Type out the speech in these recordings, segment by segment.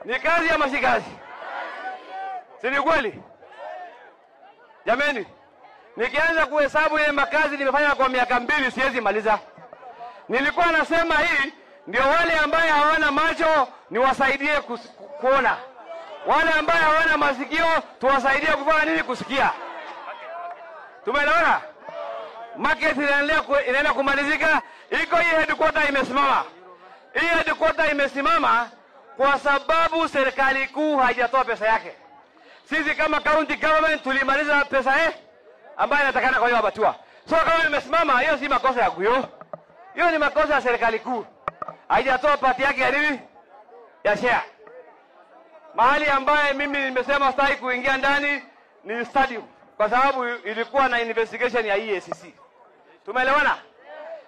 Ni kazi ama si kazi? Si ni kweli? Jameni, nikianza kuhesabu ile makazi nimefanya kwa miaka 2 siwezi maliza. Nilikuwa nasema hii ndio wale ambao hawana macho niwasaidie kuona. Wale ambao hawana masikio tuwasaidie kufanya nini? Kusikia. Tumeelewana? Market inaenda kumalizika. Iko hii headquarter imesimama. Hii headquarter imesimama kwa sababu serikali kuu haijatoa pesa yake. Sisi kama county government tulimaliza pesa ambayo inatakana kwa hiyo Abattoir. So kama imesimama, hiyo si makosa ya Guyo. Hiyo ni makosa ya serikali kuu. Haijatoa pati yake ya nini? Ya share. Mahali ambaye mimi nimesema sitaki kuingia ndani ni stadium kwa sababu ilikuwa na investigation ya EACC. Tumeelewana?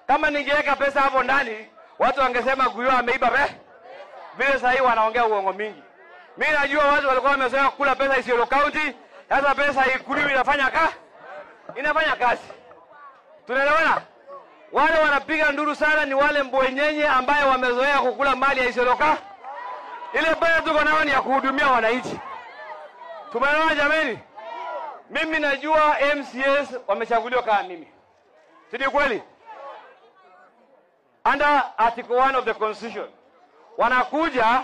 Kama ningeweka pesa hapo ndani, watu wangesema Guyo ameiba vile sasa hivi wanaongea uongo mingi. Mimi najua watu walikuwa wamesema kula pesa Isiolo County, sasa pesa Ikulu inafanya kazi. Tunaelewana? Wale wanapiga nduru sana ni wale mbwenyenye ambaye wamezoea kukula mali ya Isiolo County. Ile pesa tuko nayo ni ya kuhudumia wananchi. Tumeelewana jameni? Mimi najua MCS wamechaguliwa kama mimi. Si kweli? Under Article 1 of the Constitution. Wanakuja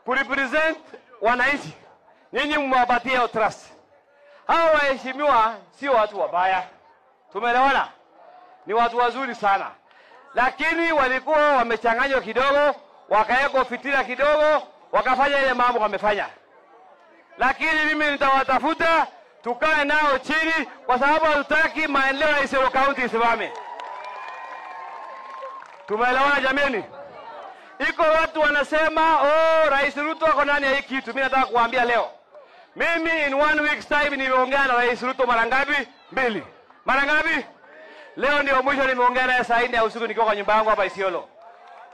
kurepresent wananchi. Nyinyi mwapatie trust. Hao waheshimiwa sio watu wabaya. Tumeelewana? Ni watu wazuri sana. Lakini walikuwa wamechanganywa kidogo, wakaweka fitina kidogo, wakafanya ile mambo wamefanya. Lakini mimi nitawatafuta tukae nao chini kwa sababu hatutaki maendeleo ya Isiolo County isimame. Tumeelewana jameni? Iko watu wanasema, Rais Ruto ako ndani ya hii kitu. Mimi nataka kuambia leo. Mimi in 1 week's time nimeongea na Rais Ruto mara ngapi? 2. Mara ngapi? Leo ndio mwisho nimeongea naye saa 4 ya usiku nikiwa kwa nyumba yangu hapa Isiolo.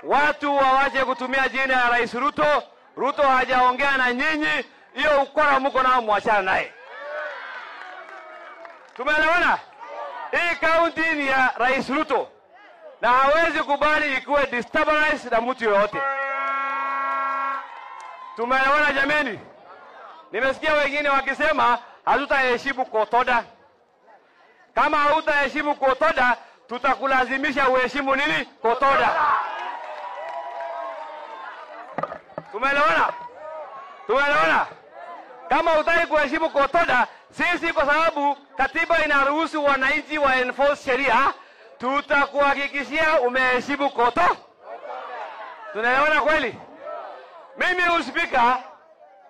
Watu waache kutumia jina ya Rais Ruto. Ruto hajaongea na nyinyi, hiyo ukora mko nao muachana naye. Tumeelewana? Hii county ni ya Rais Ruto. Na hawezi kubali ikuwe destabilized na mtu yoyote. Tumeelewana jameni? Nimesikia wengine wakisema hatutaheshimu Kotoda. Kama hautaheshimu Kotoda, tutakulazimisha uheshimu nini? Kotoda. Tumeelewana? Tumeelewana? Kama hutaki kuheshimu Kotoda, sisi kwa sababu katiba inaruhusu wananchi wa enforce sheria, tutakuhakikishia umeheshimu Kotoda. Tunaelewana kweli? Mimi uspika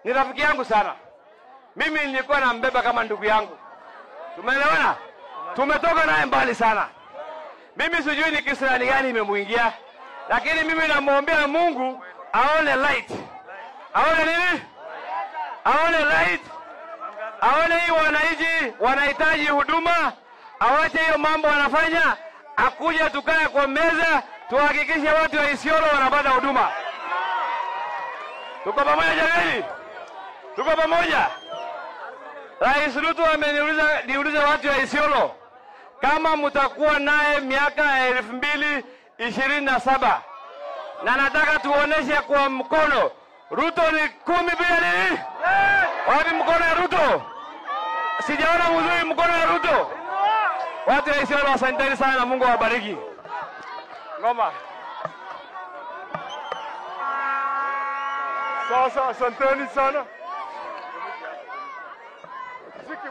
ni rafiki yangu sana. Mimi nilikuwa nambeba kama ndugu yangu. Tumeelewana? Tumetoka naye mbali sana. Mimi sijui ni kisirani gani imemuingia, lakini mimi namuombea Mungu aone light. Aone nini? Aone light. Aone hii wananchi wanahitaji huduma, awache hiyo mambo wanafanya, akuja tukae kwa meza tuhakikishe watu wa Isiolo wanapata huduma. Tuko pamoja jamani? Tuko pamoja? Rais Ruto ameniuliza watu wa Isiolo kama mtakuwa naye miaka 2027. Na nataka tuoneshe kwa mkono. Ruto ni 10 bila nini? Wapi mkono ya Ruto? Sijaona mzuri mkono ya Ruto. Watu wa Isiolo asanteni sana na Mungu awabariki. Ngoma. Sasa asanteni sana. Muziki.